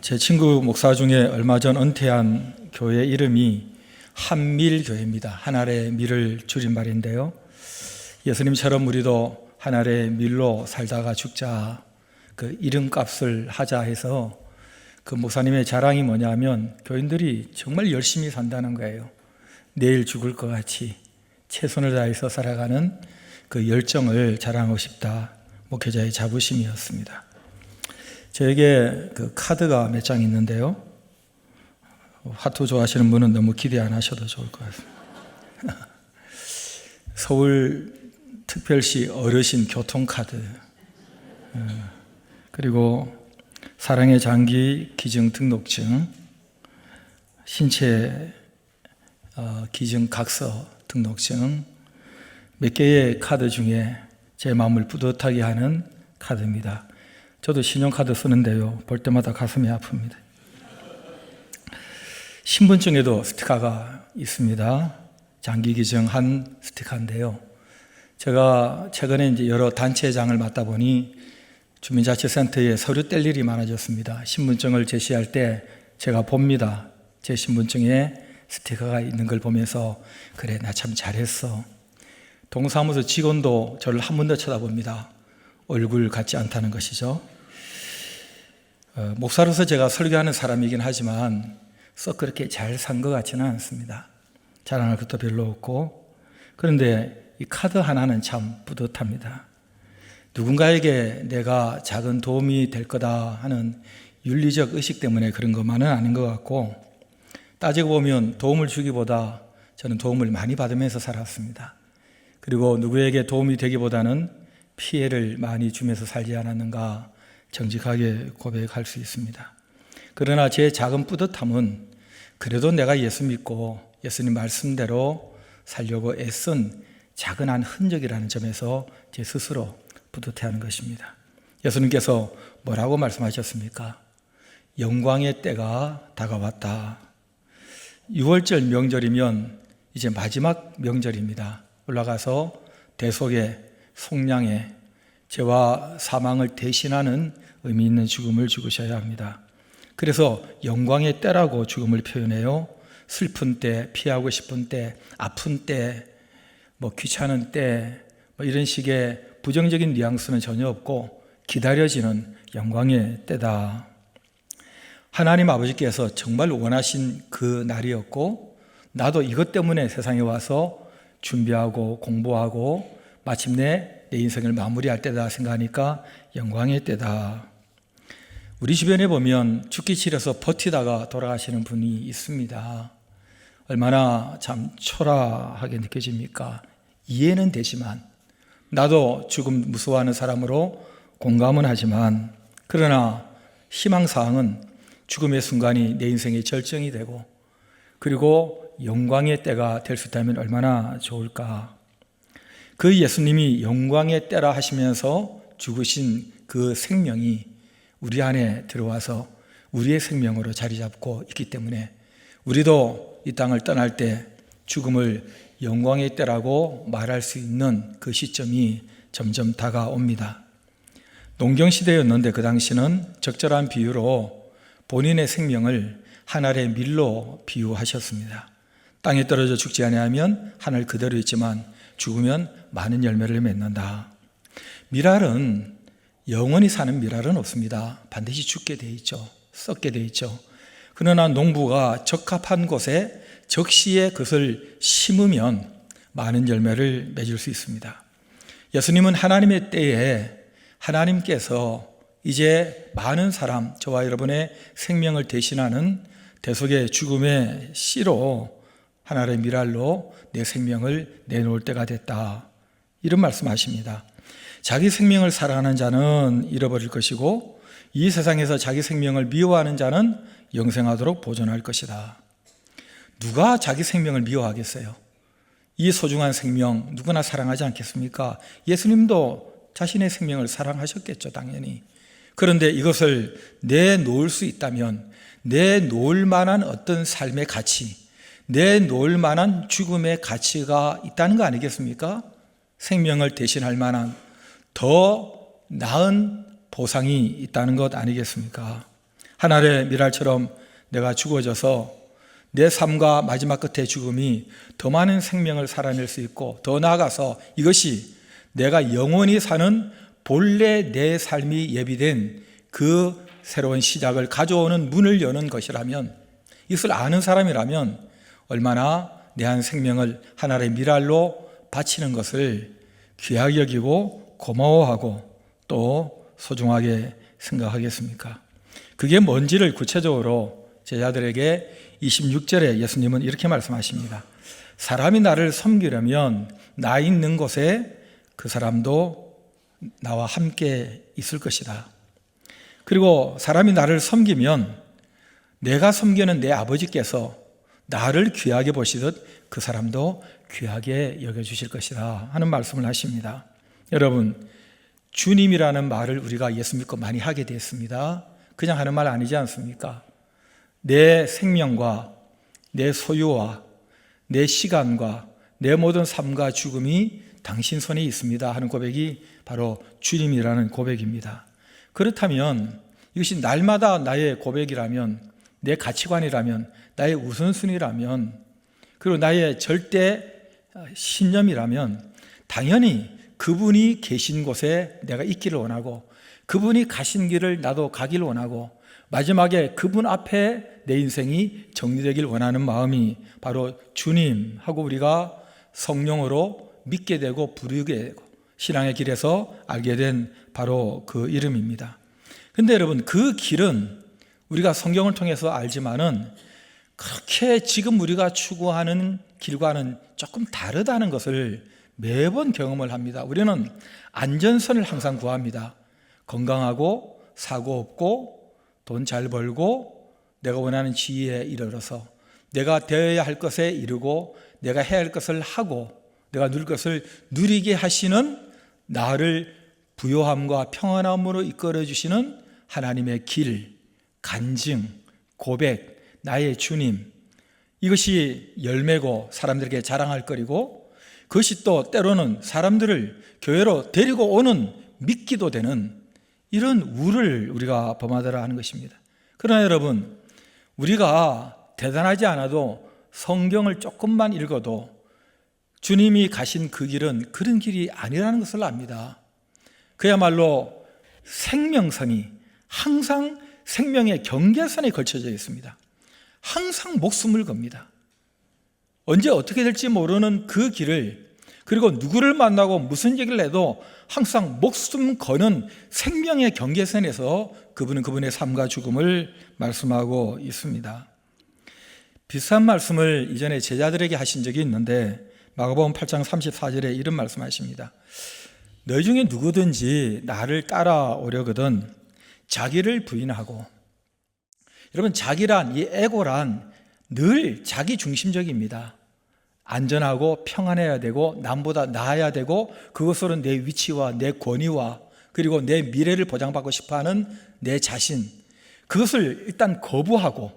제 친구 목사 중에 얼마 전 은퇴한 교회 이름이 한밀교회입니다. 하늘의 밀을 줄임말인데요. 예수님처럼 우리도 하늘의 밀로 살다가 죽자, 그 이름값을 하자 해서 그 목사님의 자랑이 뭐냐면 교인들이 정말 열심히 산다는 거예요. 내일 죽을 것 같이 최선을 다해서 살아가는 그 열정을 자랑하고 싶다. 목회자의 자부심이었습니다. 저에게 그 카드가 몇 장 있는데요. 화투 좋아하시는 분은 너무 기대 안 하셔도 좋을 것 같습니다. 서울특별시 어르신 교통카드, 그리고 사랑의 장기 기증 등록증, 신체 기증 각서 등록증, 몇 개의 카드 중에 제 마음을 뿌듯하게 하는 카드입니다. 저도 신용카드 쓰는데요, 볼 때마다 가슴이 아픕니다. 신분증에도 스티커가 있습니다. 장기 기증한 스티커인데요. 제가 최근에 이제 여러 단체장을 맡다 보니 주민자치센터에 서류 뗄 일이 많아졌습니다. 신분증을 제시할 때 제가 봅니다. 제 신분증에 스티커가 있는 걸 보면서 그래, 나 참 잘했어. 동사무소 직원도 저를 한 번 더 쳐다봅니다. 얼굴 같지 않다는 것이죠. 목사로서 제가 설교하는 사람이긴 하지만 썩 그렇게 잘 산 것 같지는 않습니다. 자랑할 것도 별로 없고, 그런데 이 카드 하나는 참 뿌듯합니다. 누군가에게 내가 작은 도움이 될 거다 하는 윤리적 의식 때문에 그런 것만은 아닌 것 같고, 따지고 보면 도움을 주기보다 저는 도움을 많이 받으면서 살았습니다. 그리고 누구에게 도움이 되기보다는 피해를 많이 주면서 살지 않았는가 정직하게 고백할 수 있습니다. 그러나 제 작은 뿌듯함은 그래도 내가 예수 믿고 예수님 말씀대로 살려고 애쓴 작은 한 흔적이라는 점에서 제 스스로 뿌듯해하는 것입니다. 예수님께서 뭐라고 말씀하셨습니까? 영광의 때가 다가왔다. 6월절 명절이면 이제 마지막 명절입니다. 올라가서 대속의 속량의 죄와 사망을 대신하는 의미 있는 죽음을 죽으셔야 합니다. 그래서 영광의 때라고 죽음을 표현해요. 슬픈 때, 피하고 싶은 때, 아픈 때, 귀찮은 때, 이런 식의 부정적인 뉘앙스는 전혀 없고 기다려지는 영광의 때다. 하나님 아버지께서 정말 원하신 그 날이었고, 나도 이것 때문에 세상에 와서 준비하고 공부하고 마침내 내 인생을 마무리할 때다 생각하니까 영광의 때다. 우리 주변에 보면 죽기 싫어서 버티다가 돌아가시는 분이 있습니다. 얼마나 참 초라하게 느껴집니까? 이해는 되지만, 나도 죽음 무서워하는 사람으로 공감은 하지만, 그러나 희망사항은 죽음의 순간이 내 인생의 절정이 되고, 그리고 영광의 때가 될 수 있다면 얼마나 좋을까. 그 예수님이 영광의 때라 하시면서 죽으신 그 생명이 우리 안에 들어와서 우리의 생명으로 자리 잡고 있기 때문에 우리도 이 땅을 떠날 때 죽음을 영광의 때라고 말할 수 있는 그 시점이 점점 다가옵니다. 농경시대였는데 그 당시는 적절한 비유로 본인의 생명을 하늘의 밀로 비유하셨습니다. 땅에 떨어져 죽지 아니하면 하늘 그대로 있지만 죽으면 많은 열매를 맺는다. 밀알은 영원히 사는 밀알은 없습니다. 반드시 죽게 돼 있죠. 썩게 돼 있죠. 그러나 농부가 적합한 곳에 적시에 그것을 심으면 많은 열매를 맺을 수 있습니다. 예수님은 하나님의 때에 하나님께서 이제 많은 사람, 저와 여러분의 생명을 대신하는 대속의 죽음의 씨로 하나의 밀알로 내 생명을 내놓을 때가 됐다. 이런 말씀하십니다. 자기 생명을 사랑하는 자는 잃어버릴 것이고 이 세상에서 자기 생명을 미워하는 자는 영생하도록 보존할 것이다. 누가 자기 생명을 미워하겠어요? 이 소중한 생명 누구나 사랑하지 않겠습니까? 예수님도 자신의 생명을 사랑하셨겠죠, 당연히. 그런데 이것을 내놓을 수 있다면 내놓을 만한 어떤 삶의 가치, 내놓을 만한 죽음의 가치가 있다는 거 아니겠습니까? 생명을 대신할 만한 더 나은 보상이 있다는 것 아니겠습니까? 하늘의 미랄처럼 내가 죽어져서 내 삶과 마지막 끝의 죽음이 더 많은 생명을 살아낼 수 있고, 더 나아가서 이것이 내가 영원히 사는 본래 내 삶이 예비된 그 새로운 시작을 가져오는 문을 여는 것이라면, 이것을 아는 사람이라면 얼마나 내 한 생명을 하늘의 미랄로 바치는 것을 귀하게 여기고 고마워하고 또 소중하게 생각하겠습니까? 그게 뭔지를 구체적으로 제자들에게 26절에 예수님은 이렇게 말씀하십니다. 사람이 나를 섬기려면 나 있는 곳에 그 사람도 나와 함께 있을 것이다. 그리고 사람이 나를 섬기면 내가 섬기는 내 아버지께서 나를 귀하게 보시듯 그 사람도 귀하게 여겨주실 것이다 하는 말씀을 하십니다. 여러분, 주님이라는 말을 우리가 예수 믿고 많이 하게 됐습니다. 그냥 하는 말 아니지 않습니까? 내 생명과 내 소유와 내 시간과 내 모든 삶과 죽음이 당신 손에 있습니다 하는 고백이 바로 주님이라는 고백입니다. 그렇다면 이것이 날마다 나의 고백이라면, 내 가치관이라면, 나의 우선순위라면, 그리고 나의 절대 신념이라면 당연히 그분이 계신 곳에 내가 있기를 원하고, 그분이 가신 길을 나도 가기를 원하고, 마지막에 그분 앞에 내 인생이 정리되길 원하는 마음이 바로 주님하고 우리가 성령으로 믿게 되고 부르게 되고 신앙의 길에서 알게 된 바로 그 이름입니다. 근데 여러분, 그 길은 우리가 성경을 통해서 알지만은 그렇게 지금 우리가 추구하는 길과는 조금 다르다는 것을 매번 경험을 합니다. 우리는 안전선을 항상 구합니다. 건강하고 사고 없고 돈 잘 벌고 내가 원하는 지위에 이르러서 내가 되어야 할 것에 이르고 내가 해야 할 것을 하고 내가 누릴 것을 누리게 하시는, 나를 부요함과 평안함으로 이끌어 주시는 하나님의 길, 간증, 고백, 나의 주님, 이것이 열매고 사람들에게 자랑할 거리고, 그것이 또 때로는 사람들을 교회로 데리고 오는 미끼도 되는 이런 우를 우리가 범하더라 하는 것입니다. 그러나 여러분, 우리가 대단하지 않아도 성경을 조금만 읽어도 주님이 가신 그 길은 그런 길이 아니라는 것을 압니다. 그야말로 생명선이 항상 생명의 경계선에 걸쳐져 있습니다. 항상 목숨을 겁니다. 언제 어떻게 될지 모르는 그 길을, 그리고 누구를 만나고 무슨 얘기를 해도 항상 목숨 거는 생명의 경계선에서 그분은 그분의 삶과 죽음을 말씀하고 있습니다. 비슷한 말씀을 이전에 제자들에게 하신 적이 있는데 마가복음 8장 34절에 이런 말씀하십니다. 너희 중에 누구든지 나를 따라오려거든 자기를 부인하고, 여러분, 자기란, 이 에고란 늘 자기 중심적입니다. 안전하고 평안해야 되고 남보다 나아야 되고 그것으로 내 위치와 내 권위와 그리고 내 미래를 보장받고 싶어하는 내 자신, 그것을 일단 거부하고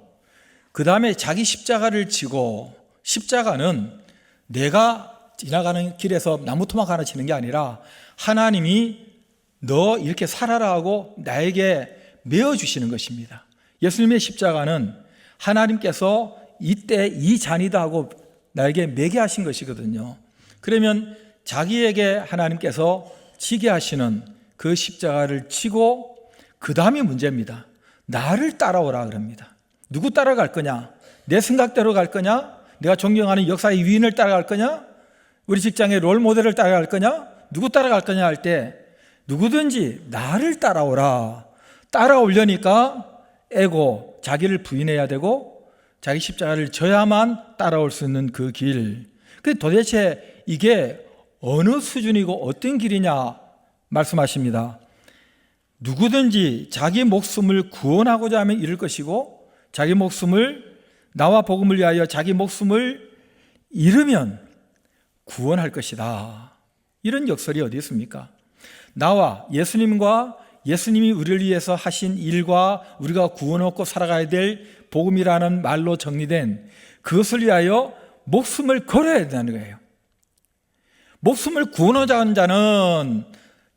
그 다음에 자기 십자가를 지고, 십자가는 내가 지나가는 길에서 나무 토막 하나 치는 게 아니라 하나님이 너 이렇게 살아라 하고 나에게 메어주시는 것입니다. 예수님의 십자가는 하나님께서 이때 이 잔이다 하고 나에게 매게 하신 것이거든요. 그러면 자기에게 하나님께서 지게 하시는 그 십자가를 지고 그 다음이 문제입니다. 나를 따라오라 그럽니다. 누구 따라갈 거냐? 내 생각대로 갈 거냐? 내가 존경하는 역사의 위인을 따라갈 거냐? 우리 직장의 롤모델을 따라갈 거냐? 누구 따라갈 거냐 할 때 누구든지 나를 따라오라. 따라오려니까 에고, 자기를 부인해야 되고 자기 십자가를 져야만 따라올 수 있는 그 길. 근데 도대체 이게 어느 수준이고 어떤 길이냐 말씀하십니다. 누구든지 자기 목숨을 구원하고자 하면 잃을 것이고 자기 목숨을, 나와 복음을 위하여 자기 목숨을 잃으면 구원할 것이다. 이런 역설이 어디 있습니까? 나와 예수님과 예수님이 우리를 위해서 하신 일과 우리가 구원 얻고 살아가야 될 복음이라는 말로 정리된 그것을 위하여 목숨을 걸어야 된다는 거예요. 목숨을 구원하자 하는 자는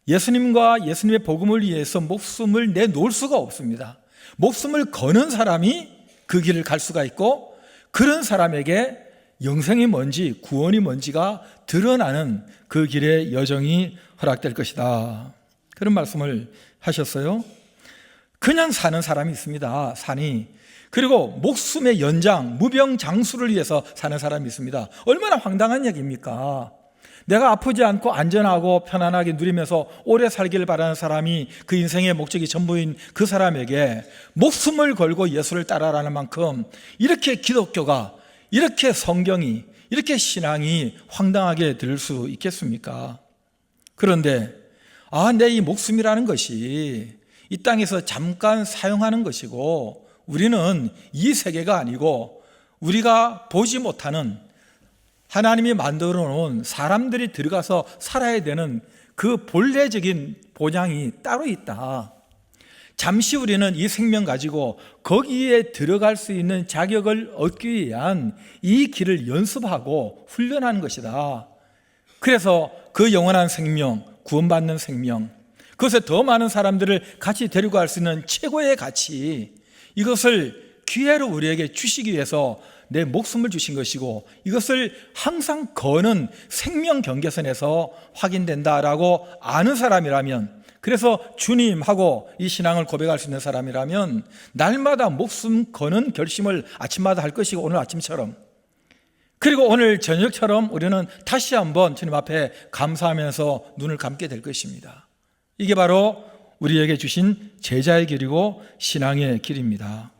예수님과 예수님의 복음을 위해서 목숨을 내놓을 수가 없습니다. 목숨을 거는 사람이 그 길을 갈 수가 있고, 그런 사람에게 영생이 뭔지, 구원이 뭔지가 드러나는 그 길의 여정이 허락될 것이다. 그런 말씀을 하셨어요. 그냥 사는 사람이 있습니다. 산이. 그리고 목숨의 연장, 무병장수를 위해서 사는 사람이 있습니다. 얼마나 황당한 얘기입니까? 내가 아프지 않고 안전하고 편안하게 누리면서 오래 살기를 바라는 사람이 그 인생의 목적이 전부인 그 사람에게 목숨을 걸고 예수를 따라라는 만큼 이렇게 기독교가, 이렇게 성경이, 이렇게 신앙이 황당하게 들릴 수 있겠습니까? 그런데 내 이 목숨이라는 것이 이 땅에서 잠깐 사용하는 것이고, 우리는 이 세계가 아니고 우리가 보지 못하는 하나님이 만들어 놓은 사람들이 들어가서 살아야 되는 그 본래적인 본향이 따로 있다. 잠시 우리는 이 생명 가지고 거기에 들어갈 수 있는 자격을 얻기 위한 이 길을 연습하고 훈련하는 것이다. 그래서 그 영원한 생명, 구원받는 생명, 그것에 더 많은 사람들을 같이 데리고 갈 수 있는 최고의 가치, 이것을 기회로 우리에게 주시기 위해서 내 목숨을 주신 것이고, 이것을 항상 거는 생명 경계선에서 확인된다라고 아는 사람이라면, 그래서 주님하고 이 신앙을 고백할 수 있는 사람이라면 날마다 목숨 거는 결심을 아침마다 할 것이고, 오늘 아침처럼, 그리고 오늘 저녁처럼 우리는 다시 한번 주님 앞에 감사하면서 눈을 감게 될 것입니다. 이게 바로 우리에게 주신 제자의 길이고 신앙의 길입니다.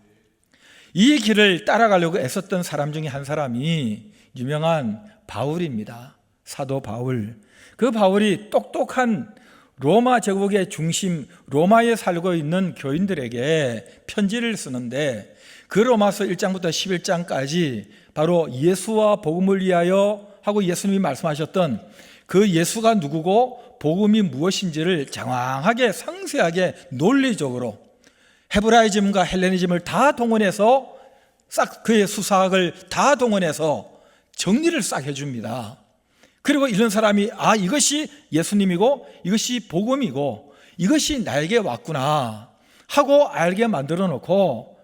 이 길을 따라가려고 애썼던 사람 중에 한 사람이 유명한 바울입니다. 사도 바울. 그 바울이 똑똑한 로마 제국의 중심, 로마에 살고 있는 교인들에게 편지를 쓰는데, 그 로마서 1장부터 11장까지 바로 예수와 복음을 위하여 하고 예수님이 말씀하셨던 그 예수가 누구고 복음이 무엇인지를 장황하게 상세하게 논리적으로 헤브라이즘과 헬레니즘을 다 동원해서 싹 그의 수사학을 다 동원해서 정리를 싹 해줍니다. 그리고 이런 사람이 이것이 예수님이고 이것이 복음이고 이것이 나에게 왔구나 하고 알게 만들어 놓고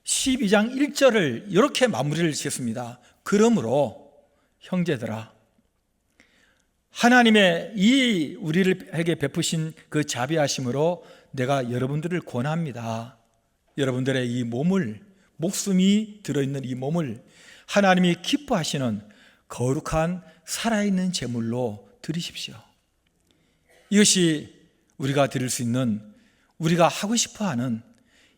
12장 1절을 이렇게 마무리를 짓습니다. 그러므로 형제들아, 하나님의 이 우리에게 베푸신 그 자비하심으로 내가 여러분들을 권합니다. 여러분들의 이 몸을, 목숨이 들어있는 이 몸을 하나님이 기뻐하시는 거룩한 살아있는 제물로 드리십시오. 이것이 우리가 드릴 수 있는, 우리가 하고 싶어하는,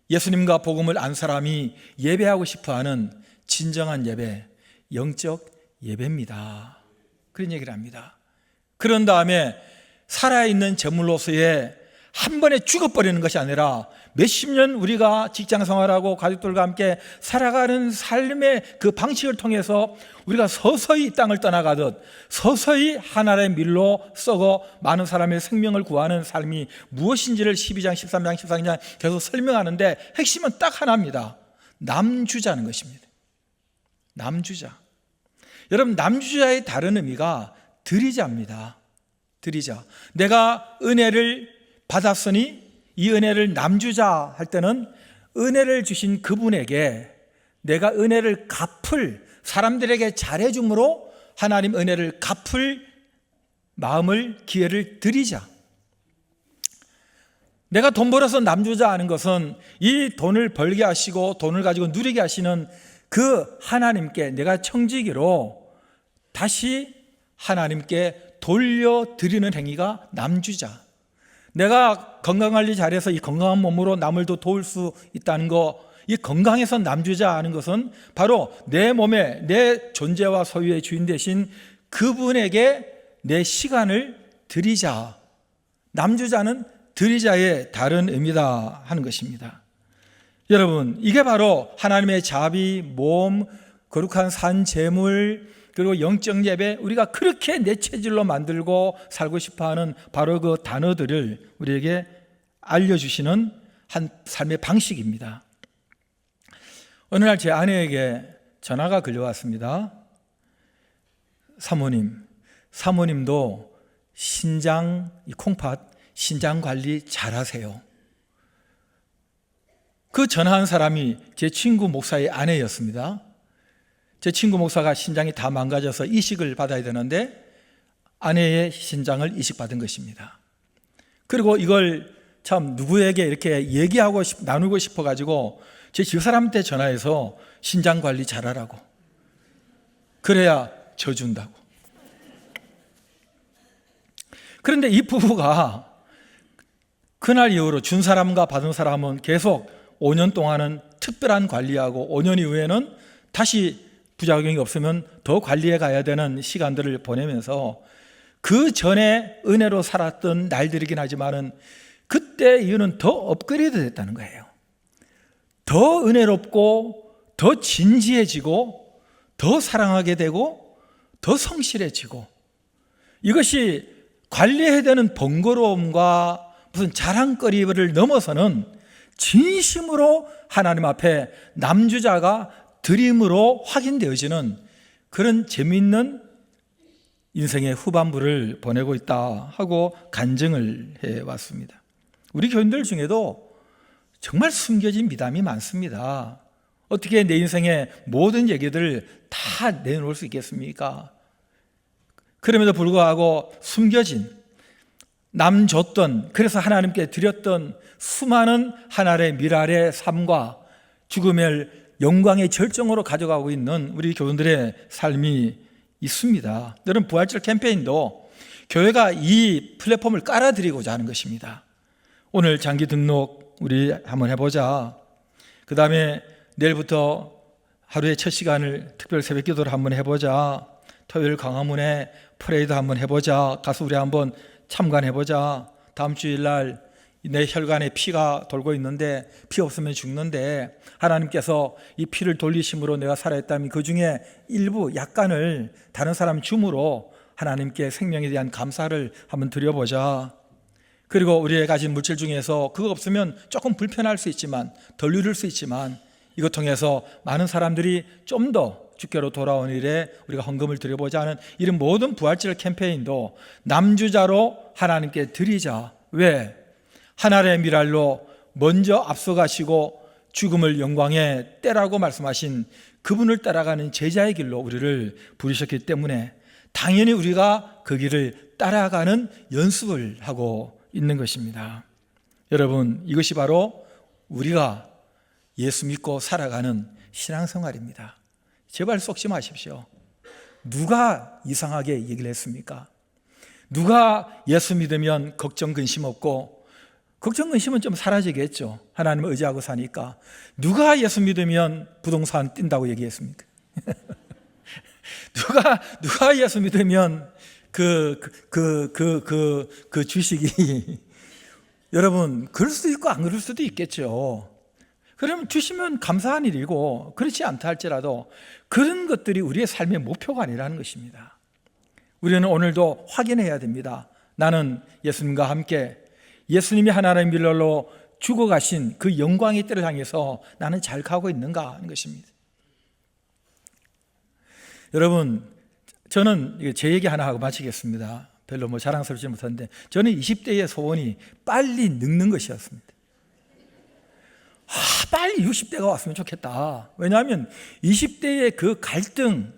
예수님과 복음을 안 사람이 예배하고 싶어하는 진정한 예배, 영적 예배입니다. 그런 얘기를 합니다. 그런 다음에 살아있는 제물로서의 한 번에 죽어버리는 것이 아니라 몇십 년 우리가 직장 생활하고 가족들과 함께 살아가는 삶의 그 방식을 통해서 우리가 서서히 이 땅을 떠나가듯 서서히 하나의 밀로 썩어 많은 사람의 생명을 구하는 삶이 무엇인지를 12장, 13장, 14장 계속 설명하는데 핵심은 딱 하나입니다. 남주자는 것입니다. 남주자. 여러분, 남주자의 다른 의미가 드리자입니다. 드리자. 내가 은혜를 받았으니 이 은혜를 남주자 할 때는 은혜를 주신 그분에게 내가 은혜를 갚을, 사람들에게 잘해줌으로 하나님 은혜를 갚을 마음을, 기회를 드리자. 내가 돈 벌어서 남주자 하는 것은 이 돈을 벌게 하시고 돈을 가지고 누리게 하시는 그 하나님께 내가 청지기로 다시 하나님께 돌려드리는 행위가 남주자. 내가 건강관리 잘해서 이 건강한 몸으로 남을 더 도울 수 있다는 거, 이 건강해서 남주자 하는 것은 바로 내 몸에 내 존재와 소유의 주인 되신 그분에게 내 시간을 드리자. 남주자는 드리자의 다른 의미다 하는 것입니다. 여러분, 이게 바로 하나님의 자비, 모험, 거룩한 산 제물, 그리고 영적 예배, 우리가 그렇게 내 체질로 만들고 살고 싶어하는 바로 그 단어들을 우리에게 알려주시는 한 삶의 방식입니다. 어느 날 제 아내에게 전화가 걸려왔습니다. 사모님도 신장, 이 콩팥 신장 관리 잘하세요. 그 전화한 사람이 제 친구 목사의 아내였습니다. 제 친구 목사가 신장이 다 망가져서 이식을 받아야 되는데 아내의 신장을 이식받은 것입니다. 그리고 이걸 참 누구에게 이렇게 얘기하고 나누고 싶어가지고 제 집사람한테 전화해서 신장 관리 잘하라고, 그래야 져준다고. 그런데 이 부부가 그날 이후로 준 사람과 받은 사람은 계속 5년 동안은 특별한 관리하고 5년 이후에는 다시 부작용이 없으면 더 관리해 가야 되는 시간들을 보내면서 그 전에 은혜로 살았던 날들이긴 하지만은 그때 이유는 더 업그레이드 됐다는 거예요. 더 은혜롭고 더 진지해지고 더 사랑하게 되고 더 성실해지고, 이것이 관리해야 되는 번거로움과 무슨 자랑거리를 넘어서는 진심으로 하나님 앞에 남주자가 드림으로 확인되어지는 그런 재미있는 인생의 후반부를 보내고 있다 하고 간증을 해왔습니다. 우리 교인들 중에도 정말 숨겨진 미담이 많습니다. 어떻게 내 인생의 모든 얘기들을 다 내놓을 수 있겠습니까? 그럼에도 불구하고 숨겨진, 남 줬던, 그래서 하나님께 드렸던 수많은 하나의 미랄의 삶과 죽음을 영광의 절정으로 가져가고 있는 우리 교인들의 삶이 있습니다. 여러분, 부활절 캠페인도 교회가 이 플랫폼을 깔아드리고자 하는 것입니다. 오늘 장기 등록 우리 한번 해보자. 그 다음에 내일부터 하루의 첫 시간을 특별 새벽 기도를 한번 해보자. 토요일 광화문에 프레이드 한번 해보자. 가서 우리 한번 참관해보자. 다음 주일날 내 혈관에 피가 돌고 있는데 피 없으면 죽는데 하나님께서 이 피를 돌리심으로 내가 살아있다면 그 중에 일부 약간을 다른 사람 줌으로 하나님께 생명에 대한 감사를 한번 드려보자. 그리고 우리의 가진 물질 중에서 그거 없으면 조금 불편할 수 있지만, 덜 누릴 수 있지만, 이것 통해서 많은 사람들이 좀 더 주께로 돌아온 일에 우리가 헌금을 드려보자 하는 이런 모든 부활절 캠페인도 남주자로 하나님께 드리자. 왜? 하나의 미랄로 먼저 앞서가시고 죽음을 영광의 때라고 말씀하신 그분을 따라가는 제자의 길로 우리를 부르셨기 때문에 당연히 우리가 그 길을 따라가는 연습을 하고 있는 것입니다. 여러분, 이것이 바로 우리가 예수 믿고 살아가는 신앙생활입니다. 제발 속지 마십시오. 누가 이상하게 얘기를 했습니까? 누가 예수 믿으면 걱정 근심 없고, 걱정 근심은 좀 사라지겠죠. 하나님을 의지하고 사니까. 누가 예수 믿으면 부동산 뛴다고 얘기했습니까? 누가 예수 믿으면 그 주식이 여러분, 그럴 수도 있고 안 그럴 수도 있겠죠. 그러면 주시면 감사한 일이고, 그렇지 않다 할지라도 그런 것들이 우리의 삶의 목표가 아니라는 것입니다. 우리는 오늘도 확인해야 됩니다. 나는 예수님과 함께 예수님이 하나님의 밀로 죽어가신 그 영광의 때를 향해서 나는 잘 가고 있는가 하는 것입니다. 여러분, 저는 제 얘기 하나 하고 마치겠습니다. 별로 자랑스럽지 못한데, 저는 20대의 소원이 빨리 늙는 것이었습니다. 빨리 60대가 왔으면 좋겠다. 왜냐하면 20대의 그 갈등,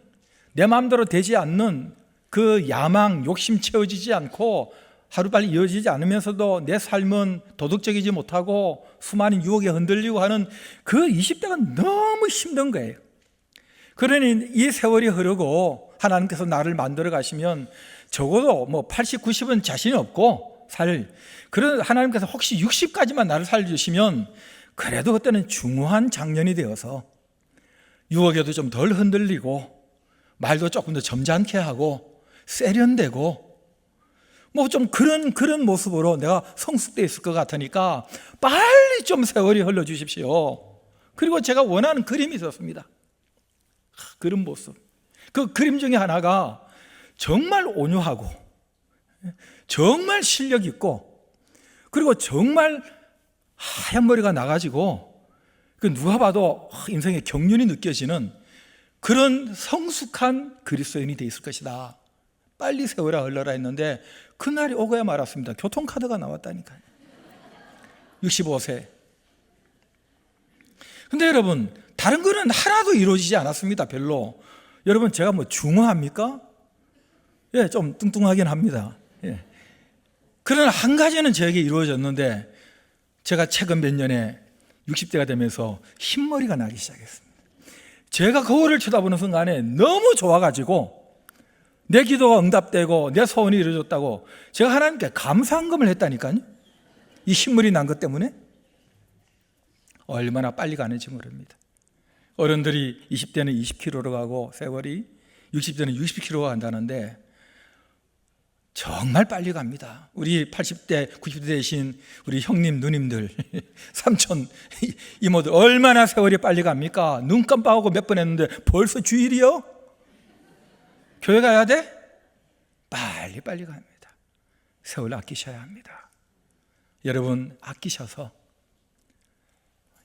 내 마음대로 되지 않는 그 야망, 욕심 채워지지 않고 하루빨리 이어지지 않으면서도 내 삶은 도덕적이지 못하고 수많은 유혹에 흔들리고 하는 그 20대가 너무 힘든 거예요. 그러니 이 세월이 흐르고 하나님께서 나를 만들어 가시면 적어도 80, 90은 자신이 없고 그런 하나님께서 혹시 60까지만 나를 살려주시면 그래도 그때는 중후한 장년이 되어서 유혹에도 좀 덜 흔들리고 말도 조금 더 점잖게 하고 세련되고 좀 그런 모습으로 내가 성숙되어 있을 것 같으니까 빨리 좀 세월이 흘러주십시오. 그리고 제가 원하는 그림이 있었습니다. 그런 모습. 그 그림 중에 하나가 정말 온유하고 정말 실력 있고 그리고 정말 하얀 머리가 나가지고 누가 봐도 인생의 경륜이 느껴지는 그런 성숙한 그리스도인이 돼 있을 것이다. 빨리 세월아 흘러라 했는데 그날이 오고야 말았습니다. 교통카드가 나왔다니까요. 65세. 근데 여러분, 다른 거는 하나도 이루어지지 않았습니다. 별로. 여러분, 제가 뭐 중후합니까? 예, 좀 뚱뚱하긴 합니다. 예. 그러나 한 가지는 저에게 이루어졌는데, 제가 최근 몇 년에 60대가 되면서 흰머리가 나기 시작했습니다. 제가 거울을 쳐다보는 순간에 너무 좋아가지고 내 기도가 응답되고 내 소원이 이루어졌다고 제가 하나님께 감사한금을 했다니까요. 이 흰머리 난 것 때문에. 얼마나 빨리 가는지 모릅니다. 어른들이 20대는 20kg로 가고 세월이 60대는 60kg가 간다는데 정말 빨리 갑니다. 우리 80대, 90대 되신 우리 형님, 누님들, 삼촌, 이모들 얼마나 세월이 빨리 갑니까? 눈 깜빡하고 몇 번 했는데 벌써 주일이요? 교회 가야 돼? 빨리 갑니다. 세월 아끼셔야 합니다. 여러분, 아끼셔서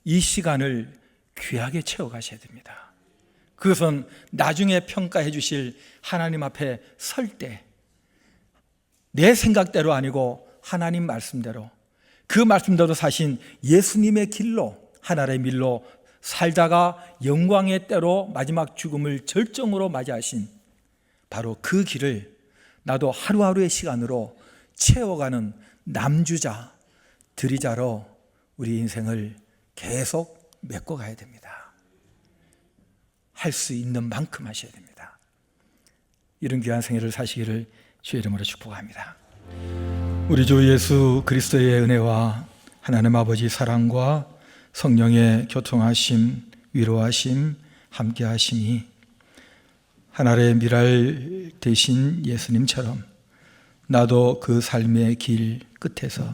이 시간을 귀하게 채워가셔야 됩니다. 그것은 나중에 평가해 주실 하나님 앞에 설 때 내 생각대로 아니고 하나님 말씀대로, 그 말씀대로 사신 예수님의 길로, 하나님의 밀로 살다가 영광의 때로 마지막 죽음을 절정으로 맞이하신 바로 그 길을 나도 하루하루의 시간으로 채워가는 남주자, 들이자로 우리 인생을 계속 메꿔가야 됩니다. 할 수 있는 만큼 하셔야 됩니다. 이런 귀한 생애를 사시기를 주의 이름으로 축복합니다. 우리 주 예수 그리스도의 은혜와 하나님 아버지 사랑과 성령의 교통하심, 위로하심, 함께하심이 하나님의 미랄 되신 예수님처럼 나도 그 삶의 길 끝에서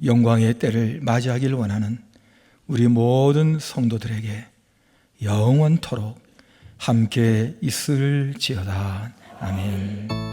영광의 때를 맞이하길 원하는 우리 모든 성도들에게 영원토록 함께 있을지어다. 아멘.